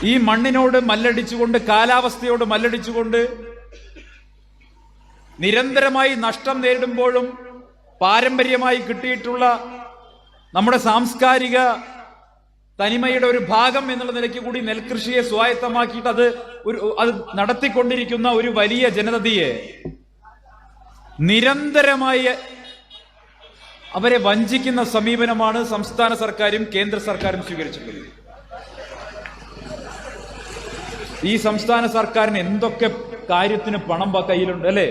ഈ മണ്ണിനോട് മല്ലടിച്ചുകൊണ്ട്, കാലാവസ്ഥയോട് മല്ലടിച്ചുകൊണ്ട് നിരന്തരമായി നഷ്ടം നേരിടുമ്പോഴും പാരമ്പര്യമായി കിട്ടിയിട്ടുള്ള നമ്മുടെ സാംസ്കാരിക തനിമയുടെ ഒരു ഭാഗം എന്നുള്ള നിലയ്ക്ക് കൂടി നെൽകൃഷിയെ സ്വായത്തമാക്കിയിട്ട് അത് നടത്തിക്കൊണ്ടിരിക്കുന്ന ഒരു വലിയ ജനതയെ നിരന്തരമായി അവരെ വഞ്ചിക്കുന്ന സമീപനമാണ് സംസ്ഥാന സർക്കാരും കേന്ദ്ര സർക്കാരും സ്വീകരിച്ചിട്ടുള്ളത്. ഈ സംസ്ഥാന സർക്കാരിന് എന്തൊക്കെ കാര്യത്തിന് പണം കയ്യിലുണ്ട് അല്ലെ?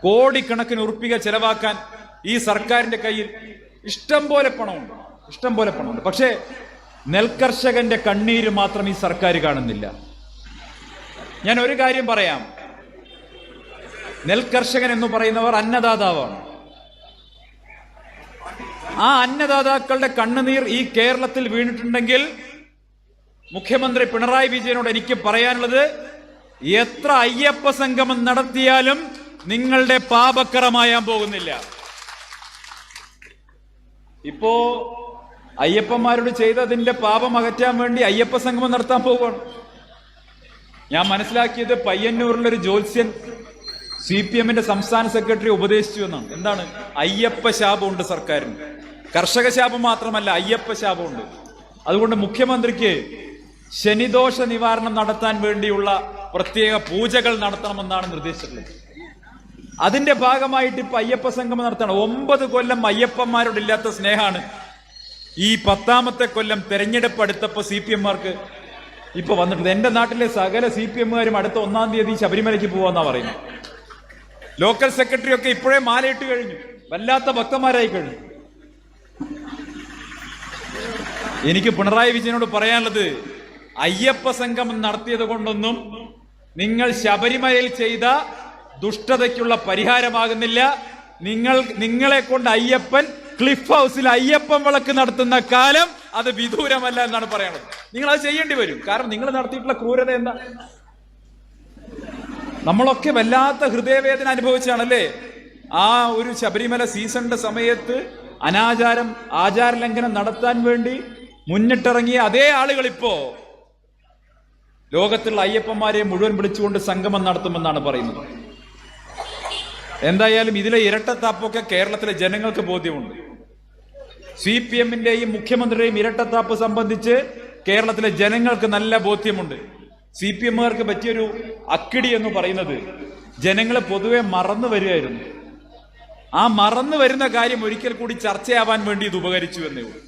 കോടിക്കണക്കിന് ഉറുപ്പിക ചെലവാക്കാൻ ഈ സർക്കാരിന്റെ കയ്യിൽ ഇഷ്ടം പോലെ പണമുണ്ട്. പക്ഷേ നെൽകർഷകന്റെ കണ്ണീര് മാത്രം ഈ സർക്കാർ കാണുന്നില്ല. ഞാൻ ഒരു കാര്യം പറയാം, നെൽകർഷകൻ എന്ന് പറയുന്നവർ അന്നദാതാവാണ്. ആ അന്നദാതാക്കളുടെ കണ്ണുനീർ ഈ കേരളത്തിൽ വീണിട്ടുണ്ടെങ്കിൽ മുഖ്യമന്ത്രി പിണറായി വിജയനോട് എനിക്ക് പറയാനുള്ളത്, എത്ര അയ്യപ്പ സംഗമം നടത്തിയാലും നിങ്ങളുടെ പാപക്കറമായാൻ പോകുന്നില്ല. ഇപ്പോ അയ്യപ്പന്മാരോട് ചെയ്തതിന്റെ പാപം അകറ്റാൻ വേണ്ടി അയ്യപ്പ സംഗമം നടത്താൻ പോവുകയാണ്. ഞാൻ മനസ്സിലാക്കിയത് പയ്യന്നൂരിലൊരു ജ്യോത്സ്യൻ CPM-ന്റെ സംസ്ഥാന സെക്രട്ടറി ഉപദേശിച്ചു എന്നാണ്. എന്താണ്? അയ്യപ്പ ശാപമുണ്ട് സർക്കാരിന്. കർഷക ശാപം മാത്രമല്ല, അയ്യപ്പ ശാപമുണ്ട്. അതുകൊണ്ട് മുഖ്യമന്ത്രിക്ക് ശനിദോഷ നിവാരണം നടത്താൻ വേണ്ടിയുള്ള പ്രത്യേക പൂജകൾ നടത്തണമെന്നാണ് നിർദ്ദേശിച്ചിട്ടുള്ളത്. അതിന്റെ ഭാഗമായിട്ട് ഇപ്പൊ അയ്യപ്പ സംഗമം നടത്തണം. 9 കൊല്ലം അയ്യപ്പന്മാരോടില്ലാത്ത സ്നേഹമാണ് ഈ 10ാമത്തെ കൊല്ലം തെരഞ്ഞെടുപ്പ് അടുത്തപ്പോ CPM-മാർക്ക് ഇപ്പൊ വന്നിട്ടുണ്ട്. എന്റെ നാട്ടിലെ സകല CPM-കാരും അടുത്ത 1-ാം തീയതി ശബരിമലയ്ക്ക് പോവാന്നാ പറയുന്നത്. ലോക്കൽ സെക്രട്ടറി ഒക്കെ ഇപ്പോഴേ മാലയിട്ട് കഴിഞ്ഞു, വല്ലാത്ത ഭക്തന്മാരായി കഴിഞ്ഞു. എനിക്ക് പിണറായി വിജയനോട് പറയാനുള്ളത്, അയ്യപ്പ സംഗമം നടത്തിയത് കൊണ്ടൊന്നും നിങ്ങൾ ശബരിമലയിൽ ചെയ്ത ദുഷ്ടതയ്ക്കുള്ള പരിഹാരമാകുന്നില്ല. നിങ്ങളെ കൊണ്ട് അയ്യപ്പൻ ക്ലിഫ് ഹൗസിൽ അയ്യപ്പൻ വിളക്ക് നടത്തുന്ന കാലം അത് വിദൂരമല്ല എന്നാണ് പറയാനുള്ളത്. നിങ്ങൾ അത് ചെയ്യേണ്ടി വരും. കാരണം നിങ്ങൾ നടത്തിയിട്ടുള്ള ക്രൂരത എന്താ? നമ്മളൊക്കെ വല്ലാത്ത ഹൃദയവേദന അനുഭവിച്ചാണല്ലേ ആ ഒരു ശബരിമല സീസണിന്റെ സമയത്ത് ആചാരലംഘനം നടത്താൻ വേണ്ടി മുന്നിട്ടിറങ്ങിയ അതേ ആളുകൾ ഇപ്പോ ലോകത്തുള്ള അയ്യപ്പന്മാരെ മുഴുവൻ വിളിച്ചുകൊണ്ട് സംഗമം നടത്തുമെന്നാണ് പറയുന്നത്. എന്തായാലും ഇതിലെ ഇരട്ടത്താപ്പൊക്കെ കേരളത്തിലെ ജനങ്ങൾക്ക് ബോധ്യമുണ്ട്. CPM-ന്റെയും മുഖ്യമന്ത്രിയുടെയും ഇരട്ടത്താപ്പ് സംബന്ധിച്ച് കേരളത്തിലെ ജനങ്ങൾക്ക് നല്ല ബോധ്യമുണ്ട്. CPM-കാർക്ക് പറ്റിയൊരു അക്കിടി എന്ന് പറയുന്നത് ജനങ്ങളെ പൊതുവെ മറന്നു വരികയായിരുന്നു. ആ മറന്നു വരുന്ന കാര്യം ഒരിക്കൽ കൂടി ചർച്ചയാവാൻ വേണ്ടി ഇത് ഉപകരിച്ചു എന്നേ ഉള്ളൂ.